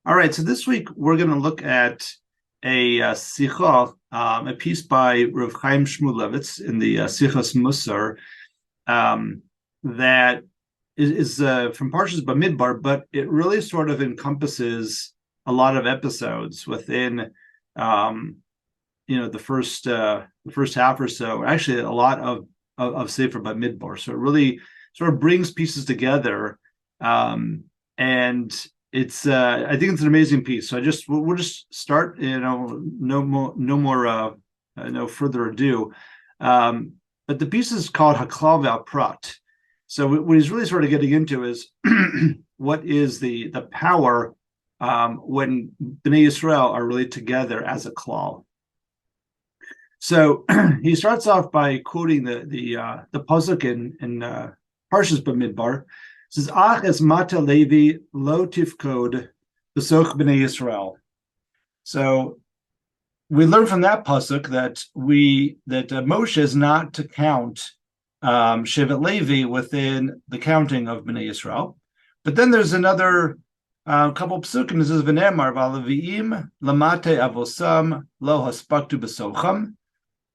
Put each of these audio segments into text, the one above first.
All right, so this week we're going to look at a sicha, a piece by Rav Chaim Shmulevitz in the Sichas Musar, that is from Parshas Bamidbar, but it really sort of encompasses a lot of episodes within, the first half or so. Actually, a lot of Sefer Bamidbar. So it really sort of brings pieces together, and it's I think it's an amazing piece. So we'll just start. No further ado. But the piece is called Haklal Ve'Prat. So what he's really sort of getting into is what is the power when Bnei Yisrael are really together as a klal. So he starts off by quoting the pasuk in Parshas Bamidbar. It says, "Ach es mata Leivy lo tifkod b'soch b'nei Yisrael." So we learn from that pasuk that Moshe is not to count shevet Leivy within the counting of b'nei Yisrael. But then there's another couple psukim. This is v'nemar v'aleviim lamate avosam lo haspaktu b'socham.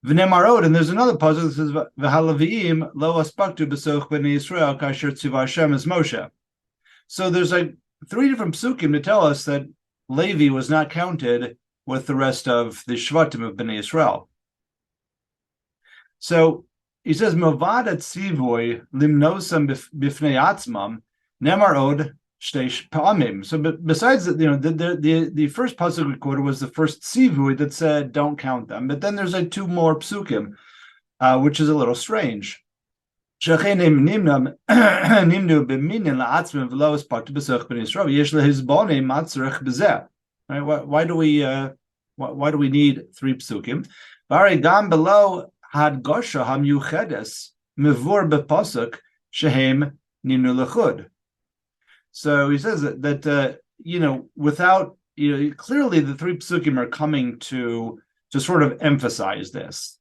V'nemarod, and there's another pasuk that says v'halaviim lo aspaktu b'soch b'nei Yisrael kasher tziva Hashem es Moshe. So there's like three different psukim to tell us that Levi was not counted with the rest of the shvatim of b'nei Yisrael. So he says movad tzivoy limnosam b'fnei atzmam nemarod shteish pa'amim. So besides that, the first pasuk we quoted was the first tzivui that said don't count them, but then there's like two more psukim, which is a little strange. Right? Why do we need three psukim? Gam below had gosha hamyuchedes mevur bepasuk shehem nimnu lechud. So he says that without clearly the three psukim are coming to sort of emphasize this.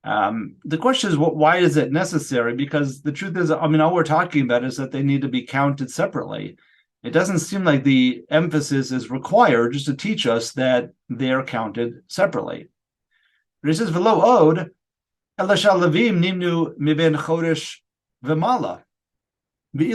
The question is, why is it necessary? Because the truth is, all we're talking about is that they need to be counted separately. It doesn't seem like the emphasis is required just to teach us that they are counted separately. But he says, "V'lo od elashal levim nimnu miben chodesh v'mala." But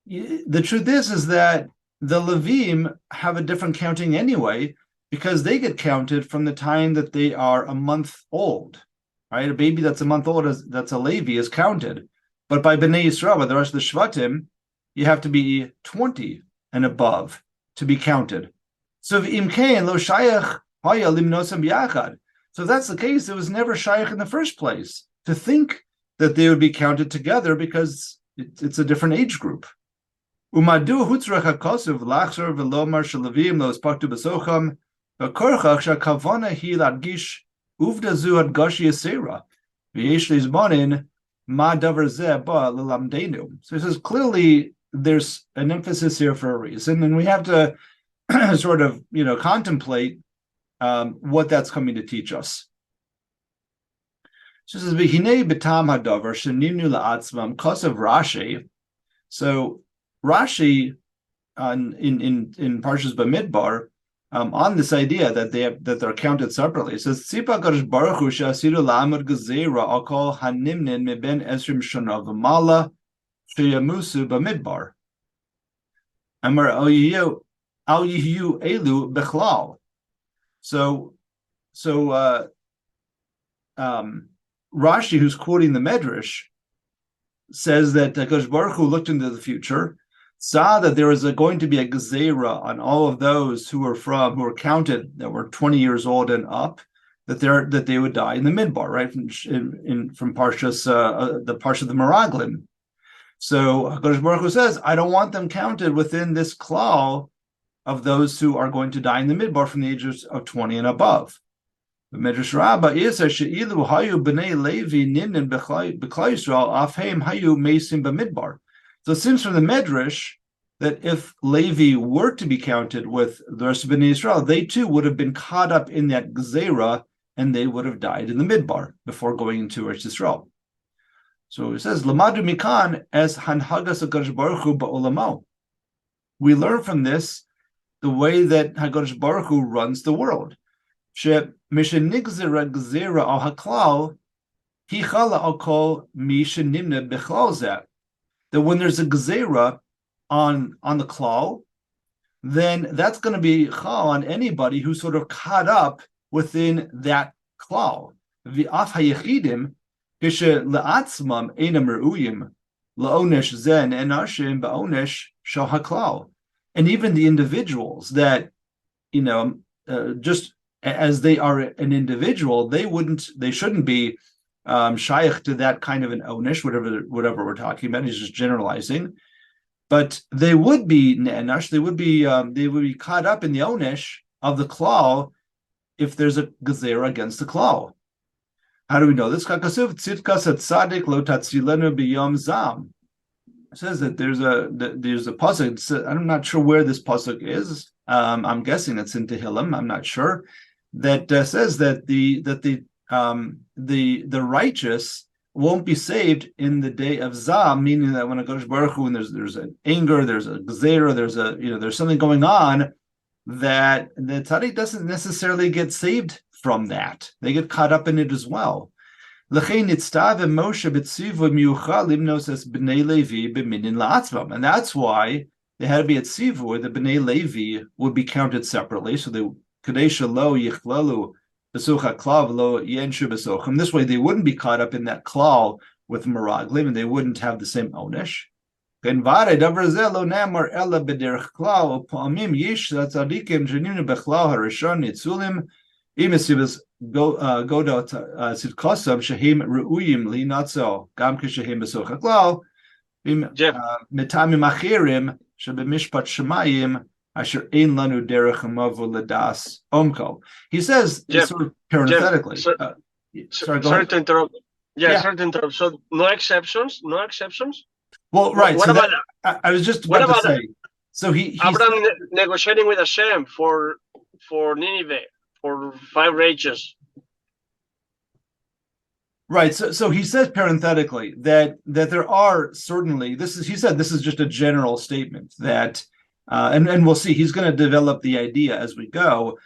the truth is that the Levim have a different counting anyway, because they get counted from the time that they are a month old, right? A baby that's a month old, that's a Levi, is counted. But by Bnei Yisrael, by the rest of the Shvatim, you have to be 20 and above to be counted. So if imkein lo shayach haya limnosam yachad. So if that's the case, it was never shaykh in the first place to think that they would be counted together, because it's a different age group. Umadu hutzrach hakosuf lachzor v'lomar shalavim lo spaktu b'socham v'korchach shakavana hi ladgish uvda zu hadgashi yasera v'yesh lizmonin ma davar zeh ba l'lamdenu. So he says clearly there's an emphasis here for a reason, and we have to sort of contemplate what that's coming to teach us. So it says, "V'hinei b'tam hadavar shenimnu la'atzmam kosav Rashi." So Rashi in Parshas Bamidbar, on this idea that they're counted separately, it says, "Tzipa Kadosh Baruch Hu she'asiru la'amud gezerah al kol hanimnin meben esrim shana v'mala sheyamusu Bamidbar. Amar al yiyu elu bechlal." So Rashi, who's quoting the Medrash, says that Kadosh Baruch Hu looked into the future, saw that there was going to be a gezerah on all of those who were counted that were 20 years old and up, that they would die in the midbar, right, from Parshas the Parsha of the Meraglim. So Kadosh Baruch Hu says, I don't want them counted within this klal of those who are going to die in the midbar from the ages of 20 and above. The Medrash Rabbah is she'ilu hayu b'nei Levi ninin b'klal Yisrael afheim hayu meisim b'midbar. So it seems from the Medrash that if Levi were to be counted with the rest of Bnei Yisrael, they too would have been caught up in that gezerah, and they would have died in the midbar before going into Eretz Yisrael. So it says, Lamadu mikan es hanhagas HaKadosh Baruch Hu ba'olamo. We learn from this the way that HaKadosh Baruch Hu runs the world. That when there's a gezerah on the klal, then that's going to be chal on anybody who's sort of caught up within that klal. V'af hayechidim kishe le'atzmam einam re'uyim la'onesh zen enashim ba'onesh shal haklal. And even the individuals that, just as they are an individual, they shouldn't be shaykh to that kind of an onesh, whatever we're talking about. He's just generalizing, but they would be ne'enash. They would be caught up in the onesh of the klal if there's a gezerah against the klal. How do we know this? It says that there's a pasuk. I'm not sure where this pasuk is. I'm guessing it's in Tehillim. I'm not sure. That says that the righteous won't be saved in the day of Zam, meaning that when a Kadosh Baruch Hu, and there's an anger, there's a gezerah, there's something going on, that the tzaddik doesn't necessarily get saved from that. They get caught up in it as well. And that's why they had to be at Sivu, where the Bnei Levi would be counted separately. So they this way they wouldn't be caught up in that klal with meraglim, and they wouldn't have the same onesh. He says, Jeff, sort of parenthetically. Jeff, sorry to interrupt. Sorry to interrupt. So no exceptions? No exceptions? Well, right. What so about that, I was just about to say. So he Abraham negotiating with Hashem for Nineveh, for 5 rages. Right. So he says parenthetically that there are certainly, he said this is just a general statement that and we'll see, he's going to develop the idea as we go.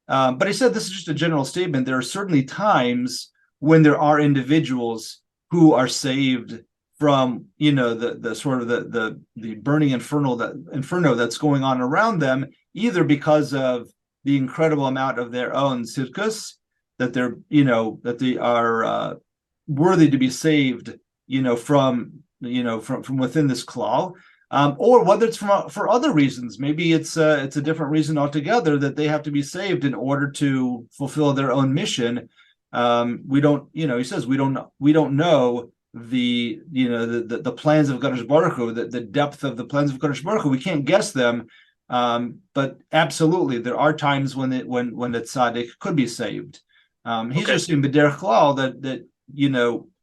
But he said this is just a general statement. There are certainly times when there are individuals who are saved from, the sort of the burning inferno that's going on around them, either because of the incredible amount of their own tzidkus, that they're, that they are worthy to be saved, from within this klal. Or whether it's for other reasons. Maybe it's a different reason altogether that they have to be saved in order to fulfill their own mission. We don't, he says we don't know the plans of Kadosh Baruch Hu, the depth of the plans of Kadosh Baruch Hu. We can't guess them, but absolutely there are times when the tzaddik could be saved. He's just saying b'derech klal that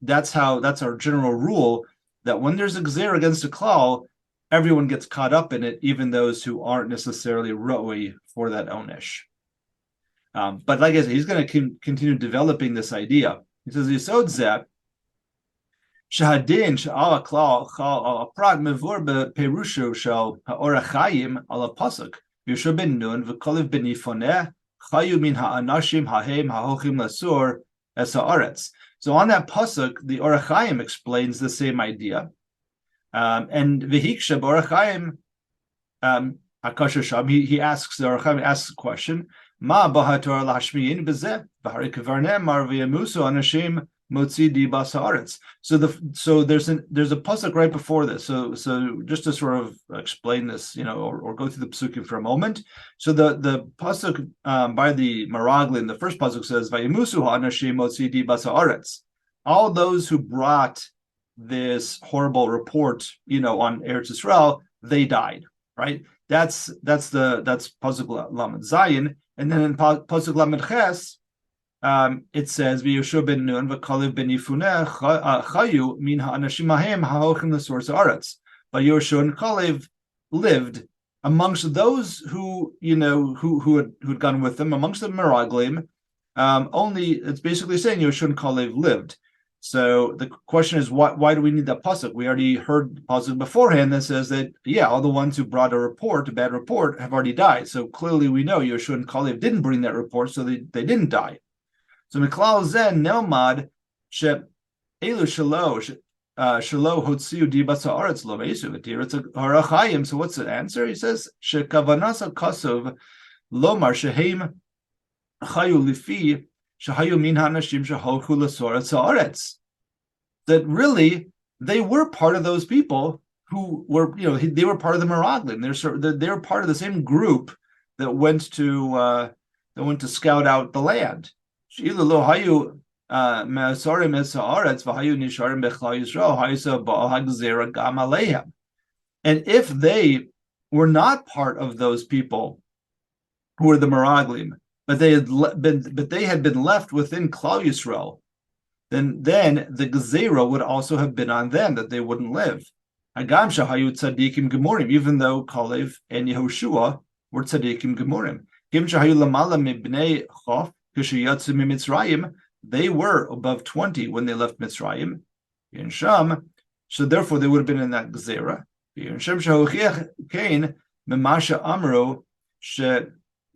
that's our general rule, that when there's a gezerah against a klal, everyone gets caught up in it, even those who aren't necessarily ro'oi for that onesh. But like I said, he's going to continue developing this idea. He says, Yisod zeh, shahadin sha'al klal chal al prat mevur beperushu shel ha'or ha'chayim al ha'pasuk Yusha ben Nun v'kolev ben Yifoneh chayu min ha'anashim ha'hem ha'hochim lasur es ha'aretz. So on that pasuk, the Or HaChaim explains the same idea. And Vehiksha Or HaChaim Akashasham, he asks, the Or HaChaim asks a question, Ma bahator lahashmiyin bezeh, v'hari kvarnem mar v'yamusu anashim motzi di bas haaretz. So there's a pasuk right before this. So just to sort of explain this, or go through the pasukim for a moment. So the pasuk by the Maraglin, the first pasuk says, Vayimusu ha'anashim motzi di bas haaretz. All those who brought this horrible report, on Eretz Yisrael, they died. Right? That's pasuk Lamed Zayin, and then in pasuk Lamed Ches, it says V'Yoshu ben Nun v'Kalev ben Yifuneh chayu min ha'anashim hahem ha'hochim l'sor haaretz. But Yoshu and Kalev lived amongst those who had gone with them, amongst the Meraglim. Only it's basically saying Yoshu and Kalev lived. So the question is, why do we need that pasuk? We already heard the pasuk beforehand that says that, all the ones who brought a bad report, have already died. So clearly we know Yeshua and Kalev didn't bring that report, so they didn't die. So Miklal Zen Nelmad she Elu Shalo Hotziu Dibasa Aretz Lo Meisuvatir. It's a Harachayim. So what's the answer? He says Shekavanasa Kasov Lomar Shehem Chayu Lifi Shahayu Min Hanashim Shahoku Lasoretz Aretz. That really they were part of those people who were, they were part of the Meraglim. They were part of the same group that went to scout out the land. And if they were not part of those people who were the Meraglim, but they had been left within Klal Yisrael, then the Gezerah would also have been on them, that they wouldn't live. Hagam shahayu tzadikim gemurim, even though Kalev and Yehoshua were tzadikim gemurim. Gim shahayu lamala mibnei chof k'sheyatzu mimitzrayim, they were above 20 when they left Mitzrayim. In Sham, so therefore they would have been in that Gezerah. In Sham shahochiach kain memasha amro she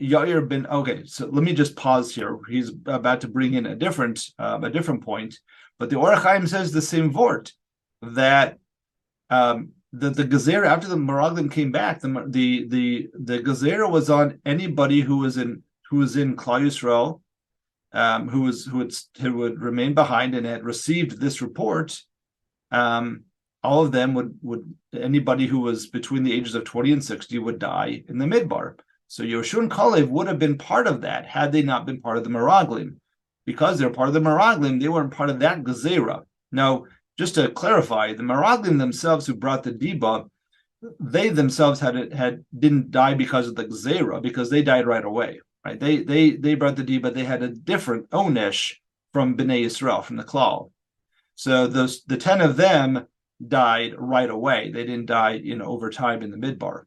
Yair bin. Okay, so let me just pause here. He's about to bring in a different point, but the Orach Chaim says the same vort, that the Gezerah, after the Meraglim came back, the Gezerah was on anybody who was in Klal Yisrael, who would remain behind and had received this report. All of them would anybody who was between the ages of 20 and 60 would die in the Midbar. So Yehoshua and Kalev would have been part of that had they not been part of the Meraglim. Because they're part of the Meraglim, they weren't part of that Gezerah. Now, just to clarify, the Meraglim themselves who brought the Diba, they themselves didn't die because of the Gezerah, because they died right away. Right? They brought the Diba, they had a different Onesh from Bnei Yisrael, from the Klal. So the 10 of them died right away. They didn't die, over time in the Midbar.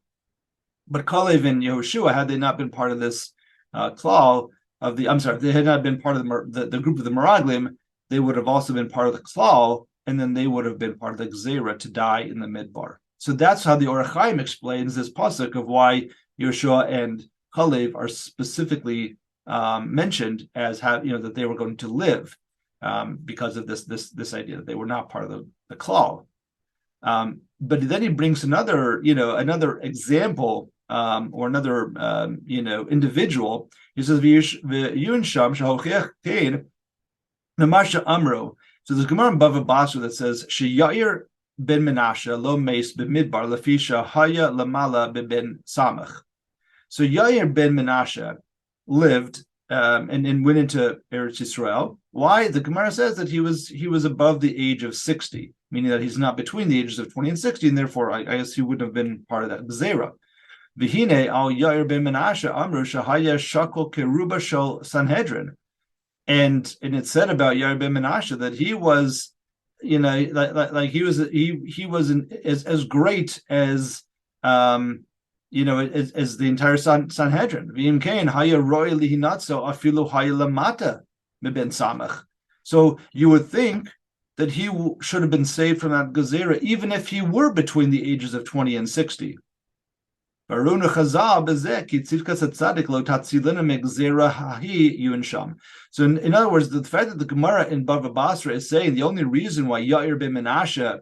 But Kalev and Yehoshua, had they not been part of this klal of the, they had not been part of the group of the Meraglim, they would have also been part of the klal, and then they would have been part of the Gezerah to die in the Midbar. So that's how the Orach Chaim explains this pasuk of why Yehoshua and Kalev are specifically mentioned as that they were going to live because of this idea that they were not part of the klal. But then he brings another example or another individual. He says Amro. So there's a Gemara in Bava Basra that says Sheyair ben Menashe lo meis b'midbar lefisha haya lamala ben Samach. So Yair ben Menashe lived and went into Eretz Yisrael. Why? The Gemara says that he was above the age of 60, meaning that he's not between the ages of 20 and 60, and therefore I guess he wouldn't have been part of that Gezerah. V'hine al Yair ben Menashe amru shahaya shakol keruba shel Sanhedrin, and it said about Yair ben Menashe that he was, he was as great as as the entire Sanhedrin. V'im kain haya roy lihinatzo afilu haya lamata ben Samach. So you would think that he should have been saved from that Gezerah, even if he were between the ages of 20 and 60. So in other words, the fact that the Gemara in Bava Basra is saying the only reason why Yair ben Menashe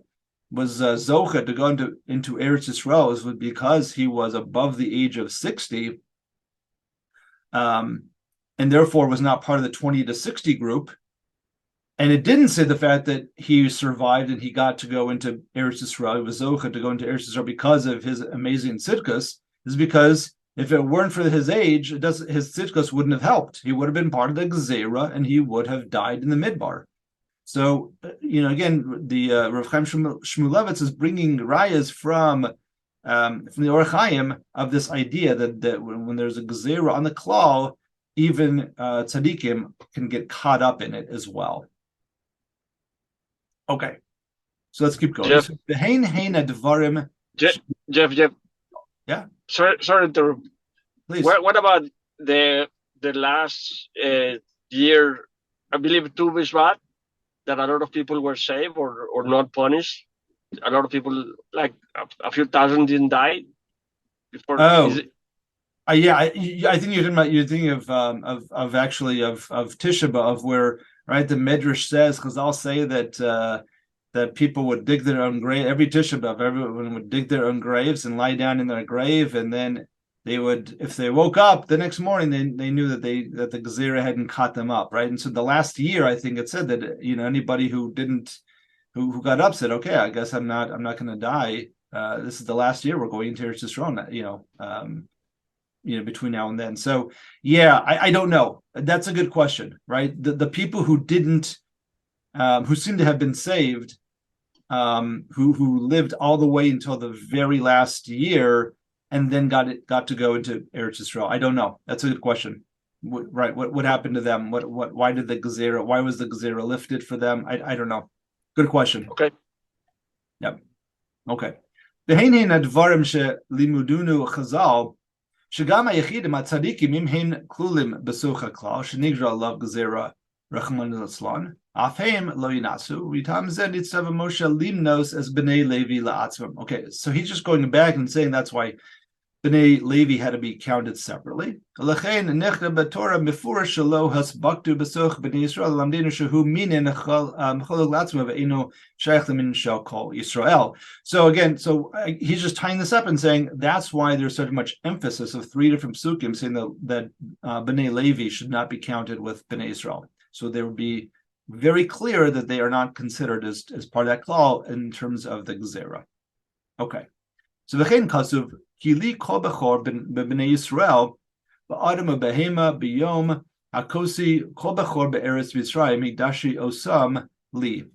was Zocha to go into Eretz Yisrael was because he was above the age of 60, and therefore was not part of the 20 to 60 group. And it didn't say the fact that he survived and he got to go into Eretz Yisrael, he was Zocha to go into Eretz Yisrael because of his amazing tzidkus, is because if it weren't for his age, his tzidkus wouldn't have helped. He would have been part of the Gezerah and he would have died in the Midbar. So, again, the Rav Chaim Shmulevitz is bringing rayas from the Orach Chaim of this idea that when there's a Gezerah on the klal, even tzaddikim can get caught up in it as well. Okay, so let's keep going. Jeff, Jeff. Yeah. Sorry to. Please. What about the last year? I believe Tu Bishvat. that a lot of people were saved or not punished. A lot of people, like a few thousand, didn't die before. Is Oh, it? yeah, I think you're thinking of actually of Tisha B'av, where right the Midrash says, because I'll say that that people would dig their own grave every Tisha B'av. Everyone would dig their own graves and lie down in their grave, and then they would, if they woke up the next morning, they knew that the Gezerah hadn't caught them up, right? And so the last year, I think it said that anybody who didn't who got up said, okay, I guess I'm not going to die. This is the last year we're going into Eretz Yisrael, between now and then. So yeah, I don't know. That's a good question, right? The people who didn't, who seem to have been saved, who lived all the way until the very last year, and then got to go into Eretz Yisrael. I don't know. That's a good question. What happened to them? Why did the Gezerah? Why was the Gezerah lifted for them? I don't know. Good question. Okay. Yep. Okay. והנה הדברים שלימודונו חז"ל, שגם היחידים הצדיקים אם הם כלולים בסוך הכלל, שנגזר עליו גזירה רחמנא ליצלן, אף הם לא ינסו, מטעם זה ניצב משה למנוס as בני לוי לעצמם. Okay, so he's just going back and saying that's why Bnei Levi had to be counted separately. לכן נכתב בתורה מפורש שלא הספקתו בסוך בני ישראל למדנו שהוא מינין חולק לעצמו ואינו שייך למין של כל ישראל. So again, he's just tying this up and saying that's why there's so much emphasis of 3 different psukim saying that Bnei Levi should not be counted with Bnei Israel. So there would be very clear that they are not considered as part of that klal in terms of the Gezerah. Okay. So v'chein kasuv ki li kol bechor b'bnei Yisrael ba'adam b'behema b'yom hakosi kol bechor be'eretz Yisrael migdashi osam li.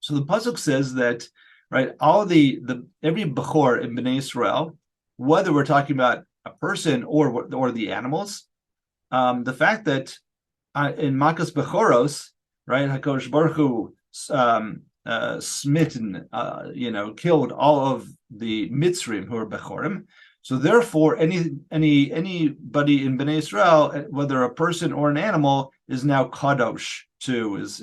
So the pasuk says that right all the every bechor in bnei Yisrael, whether we're talking about a person or the animals, the fact that in Makas Bechoros, right, Hakodesh Baruch Hu smitten, killed all of the Mitzrim who are Bechorim. So therefore, anybody in Bnei Israel, whether a person or an animal, is now kadosh to is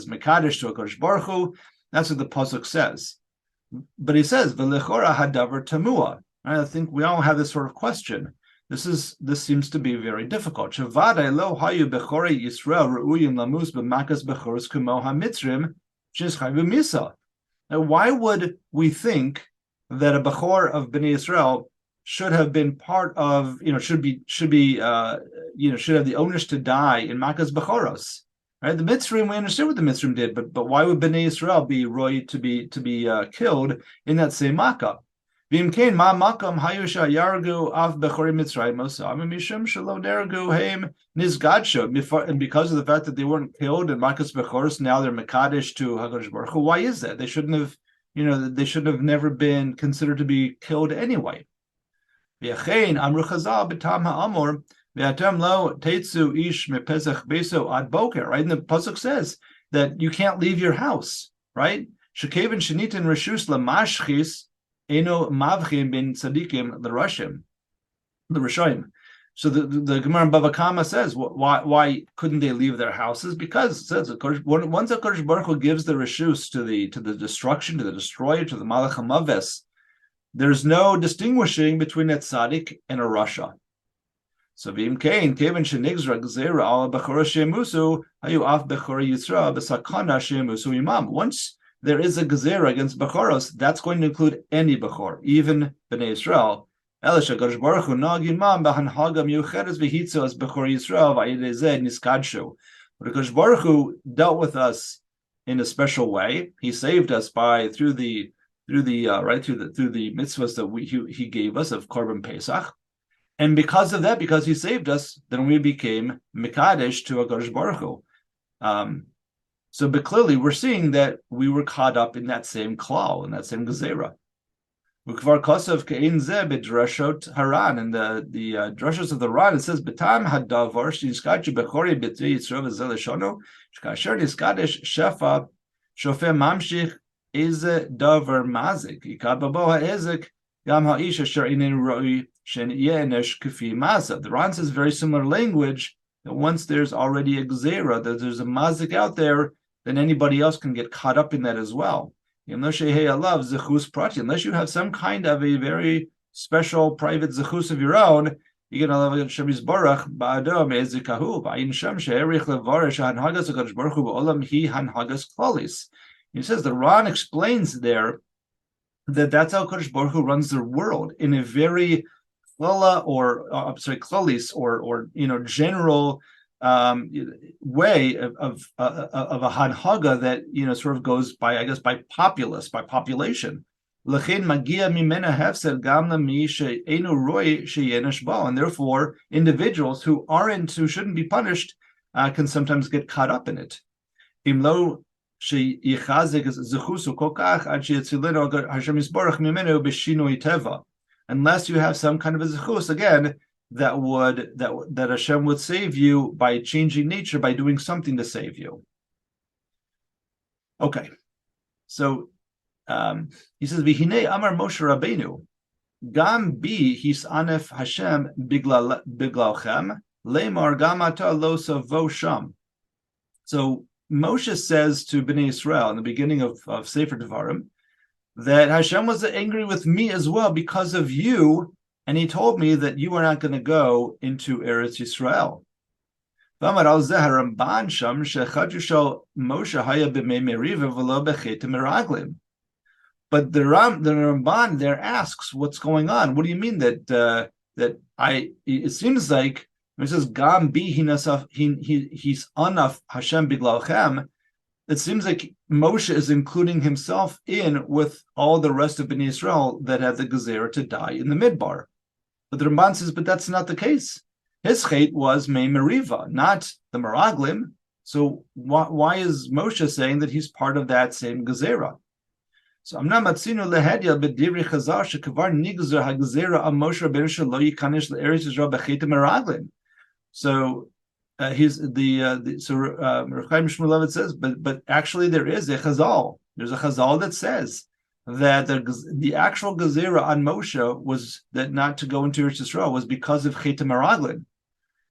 mekadosh to Hakodesh Baruch Hu. That's what the pasuk says. But he says v'lechora hadavar tamua. I think we all have this sort of question. This seems to be very difficult. Shavadai lo hayu bechorei Yisrael reuyim lamus b'makas bechoros kumo hamitzrim shizchai v'misa. Now, why would we think that a bechor of Bnei Israel should have been part of, should have the onus to die in makas bechoros? Right, the Mitzrim, we understand what the Mitzrim did, but why would Bnei Israel be roy to be killed in that same makkah? And because of the fact that they weren't killed in Makas Bechoros, now they're Mekadesh to Hakadosh Baruch Hu. Why is that? They shouldn't have, they should have never been considered to be killed anyway. Right? And the pasuk says that you can't leave your house, right? Eno mavchim bin tzadikim the Rishonim. So the Gemara in Bava Kama says why couldn't they leave their houses? Because it says once HaKadosh Baruch Hu gives the reshus to the destruction, to the destroyer, to the Malach HaMaves, there's no distinguishing between a tzaddik and a rasha. So v'im kein kevin shenigzra gzera al bechora shemusu hayu af bechora Yisrael b'sakana shemusu imam. Once there is a gezerah against bechoros, that's going to include any bechor, even Bnei Yisrael. Elisha Kadosh Baruch Hu nagimam b'hanhaga miucheres v'hitzo as bechor Yisrael v'ayidezeh niskadshu. But Kadosh Baruch Hu dealt with us in a special way. He saved us through the mitzvahs that he gave us of Korban Pesach, and because of that, because he saved us, then we became mekadesh to Kadosh Baruch Hu. But clearly, we're seeing that we were caught up in that same klal, in that same gezerah. Ukvar kosav kein zeh b'drashot haran, and the drashos of the Ran, it says betam hadavar shniskachu bechori b'tei Yisrael v'zel eshono shkasher niskadesh shefa shofeh mamshich eze davar mazik yikad babo ha'ezek gam ha'ish asher inen roi shen yenesh kafi masa. The Ran says very similar language, that once there's already a gezerah, that there's a mazik out there, then anybody else can get caught up in that as well. Unless you have some kind of a very special private zechus of your own, you're gonna love Hashem Yisborach ba'adam ezikahu ba'in sham she'erich levarish hanhagas hakadosh baruch hu ba'olam hi hanhagas klalis. He says the Ran explains there that that's how Kadosh Baruch Hu runs the world in a very klalis or general way of a hanhaga that sort of goes by, I guess, by population. And therefore, individuals who shouldn't be punished can sometimes get caught up in it. Unless you have some kind of a zechus, again, that Hashem would save you by changing nature, by doing something to save you. Okay, so he says, "V'hinei Amar Moshe Rabbeinu, Gam bi hisanef Hashem biglalchem leimar gam ata lo savo sham." So Moshe says to Bnei Israel in the beginning of Sefer Devarim that Hashem was angry with me as well because of you, and he told me that you are not going to go into Eretz Yisrael. But the Ramban there asks, what's going on? What do you mean that it seems like when it says Gam bi he's anaf Hashem biglalchem, it seems like Moshe is including himself in with all the rest of Bnei Israel that had the gezerah to die in the Midbar. But the Ramban says, but that's not the case. His chait was Mei Meriva, not the Meraglim. So why is Moshe saying that he's part of that same gezerah? So amnam matzinu lehedya b'divri chazar shekavar nigzer hagezerah am Moshe Rabbeinu shelo yikanesh le'eretz Yisrael b'chait meraglim. So he's so Rav Chaim Shmulevitz says, but actually there is a chazal. There's a chazal that says that the actual gezerah on Moshe was that not to go into Eretz Yisrael was because of chait meraglim.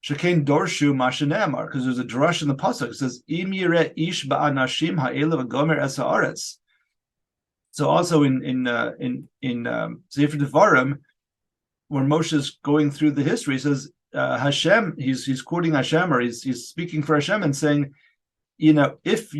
Shekain dorshu mashenamar, because there's a drush in the pasuk. It says im yireh ish ba'anashim ha'elav gomer es haaretz. So also in Sefer Devarim, when Moshe is going through the history, he says Hashem. He's quoting Hashem, or he's speaking for Hashem and saying, if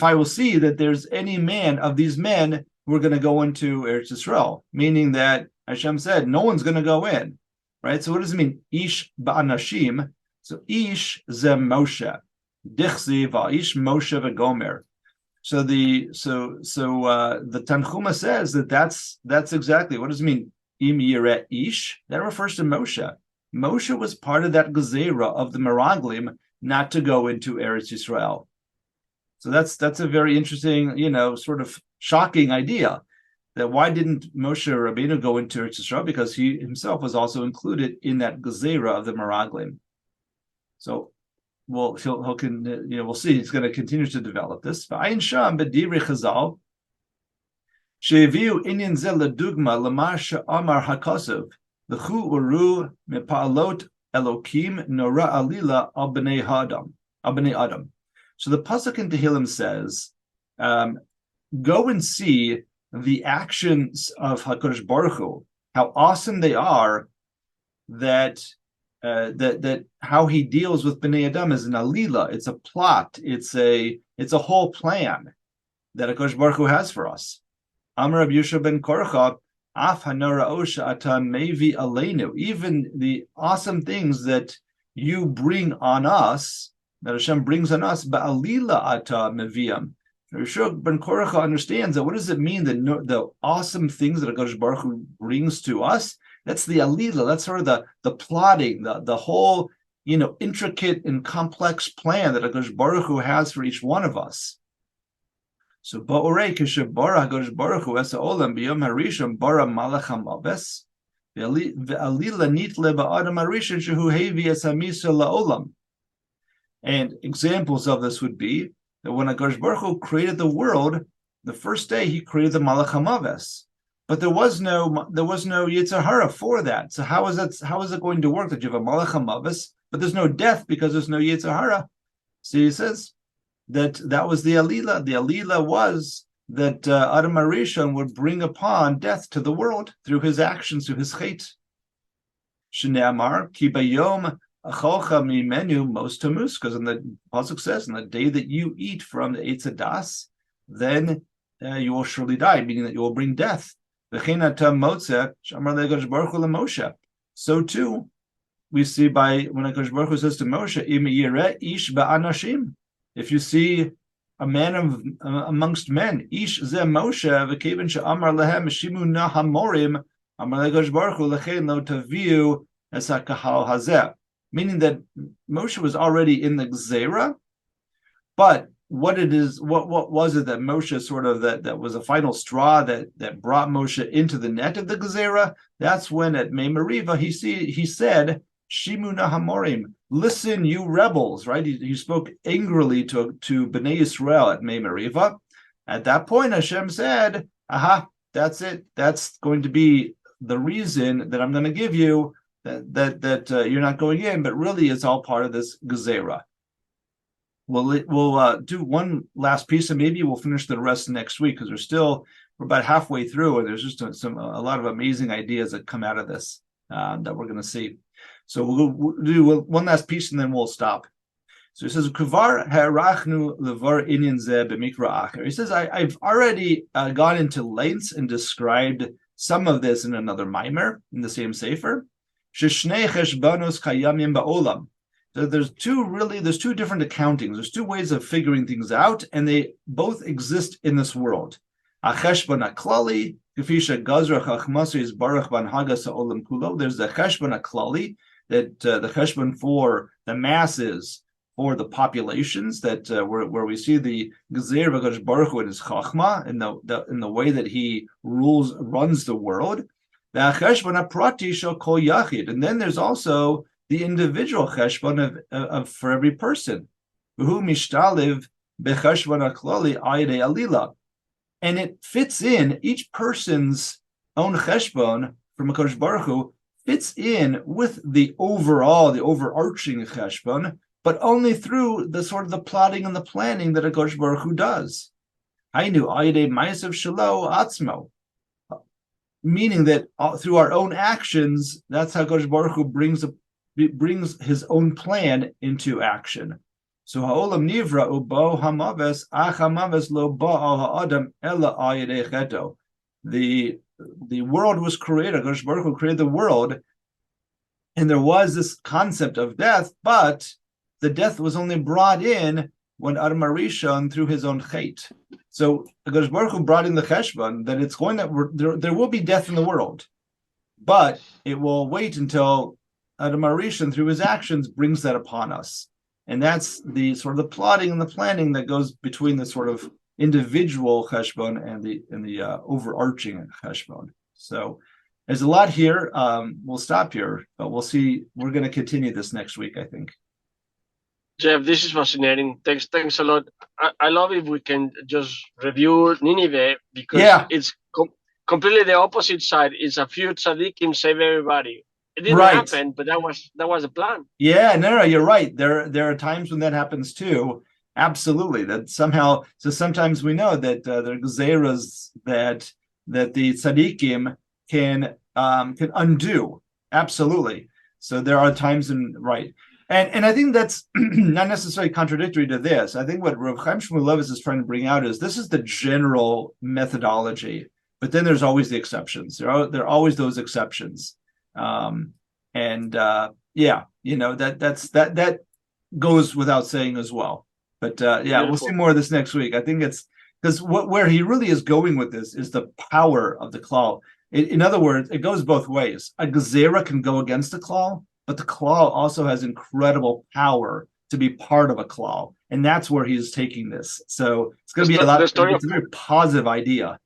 I will see that there's any man of these men who are going to go into Eretz Yisrael, meaning that Hashem said no one's going to go in, right? So what does it mean? Ish ba'anashim. So ish ze Moshe, dichsi va'ish Moshe v'gomer. So the Tanchuma says that's exactly what does it mean? Im yireh ish, that refers to Moshe. Moshe was part of that gezerah of the Meraglim not to go into Eretz Yisrael. So that's a very interesting, sort of shocking idea. That why didn't Moshe Rabbeinu go into Eretz Yisrael? Because he himself was also included in that gezerah of the Meraglim. So we'll see. He's going to continue to develop this. V'ayin sham b'divrei Chazal she'eviu inyan ze ledugma l'ma she'amar hakasav l'chu uru mepa'alot Elokim nora alila al b'nei Adam. So the pasuk in Tehillim says, "Go and see the actions of Hakadosh Baruch Hu, how awesome they are. That how he deals with b'nei Adam is an alila. It's a plot. It's a whole plan that Hakadosh Baruch Hu has for us." Amar Rabbi Yosha ben Korcha, Af hanara osha ata mevi aleinu. Even the awesome things that you bring on us, that Hashem brings on us, ba'alila ata meviam. Rabbi Yosha ben Korcha understands that. What does it mean that the awesome things that Hakadosh Baruch Hu brings to us? That's the alila. That's sort of the plotting, the whole intricate and complex plan that Hakadosh Baruch Hu has for each one of us. So ba'orei kishabara Hakadosh Baruch Hu es ha'olam b'yom harishon bara malach hamaves ve'alila nitle ba'adam harishon shehu hevi es hamisa la'olam. And examples of this would be that when Hakadosh Baruch Hu created the world, the first day he created the malach hamaves, but there was no Yetzer Hara for that. So how is it going to work that you have a malach hamaves, but there's no death because there's no Yetzer Hara? So he says, that was the Alila. The Alila was that Adam Arishon would bring upon death to the world through his actions, through his chait. Shneamar ki bayom acholcha mimenu mos tamus, because in the pasuk says, in the day that you eat from the Eitz Hadas, then you will surely die, meaning that you will bring death. So too, we see by when HaKadosh Baruch Hu says to Moshe, Im yireh ish ba'anashim, if you see a man amongst men, ish ze Moshe, v'kevin she'amar lehem shimu na hamorim, amar HaKadosh Baruch Hu lechein lo taviu es hakahal hazeh, meaning that Moshe was already in the Gzeira, but what was it that Moshe sort of that was a final straw that brought Moshe into the net of the Gezerah? That's when at Mei Meriva he said, Shimu Nahamorim, listen, you rebels, right? He spoke angrily to Bnei Yisrael at Mei Meriva. At that point, Hashem said, aha, that's it. That's going to be the reason that I'm going to give you that you're not going in, but really it's all part of this Gezerah. We'll do one last piece, and maybe we'll finish the rest next week, because we're about halfway through, and there's just a lot of amazing ideas that come out of this that we're going to see. So we'll do one last piece, and then we'll stop. So he says, "Kuvar harachnu levar inyan zeh b'mikra acher." He says, I've already gone into lengths and described some of this in another mimer in the same sefer. Sheshnei cheshbonos kayamim ba'olam. So there's two different accountings. There's two ways of figuring things out, and they both exist in this world. Acheshbon klali, kefisha gazra chachmasu is baruch ban hagas ha'olam kulo. There's the cheshbon klali, that the cheshbon for the masses, for the populations, that where we see the gezer v'kadosh baruch hu in his chachma, in the way that he runs the world. The cheshbon prati shel kol yachid, and then there's also the individual cheshbon of for every person, who mishtaliv becheshbon haklali ayidei alila, and it fits in each person's own cheshbon from HaKadosh Baruch Hu fits in with the overarching cheshbon, but only through the sort of the plotting and the planning that HaKadosh Baruch Hu does. Hainu ayidei ma'asav shelo atzmo, meaning that through our own actions, that's how HaKadosh Baruch Hu brings his own plan into action. So ha'olam nivra ubo hamaves ach hamaves lo ba al ha'adam ela ayidei cheto. The world was created. HaKadosh Baruch Hu created the world, and there was this concept of death, but the death was only brought in when Adam Arishon through his own chait. So HaKadosh Baruch Hu brought in the cheshbon that it's going that there will be death in the world, but it will wait until Adam Arishon, through his actions, brings that upon us. And that's the sort of the plotting and the planning that goes between the sort of individual cheshbon and the overarching cheshbon. So there's a lot here. We'll stop here, but we'll see. We're going to continue this next week, I think. Jeff, this is fascinating. Thanks a lot. I love if we can just review Nineveh, because it's completely the opposite side. It's a few tzaddikim save everybody. It didn't happen, but that was a plan. Yeah, no, you're right. There are times when that happens too. Absolutely. That somehow. So sometimes we know that there are gezeras that the tzaddikim can undo. Absolutely. So there are times and I think that's not necessarily contradictory to this. I think what Rav Chaim Shmulevitz is trying to bring out is this is the general methodology, but then there's always the exceptions. There are always those exceptions. That goes without saying as well. But we'll see more of this next week. I think it's because where he really is going with this is the power of the klal. In other words, it goes both ways. A gezerah can go against a klal, but the klal also has incredible power to be part of a klal, and that's where he's taking this. So it's going to be it's a very positive idea.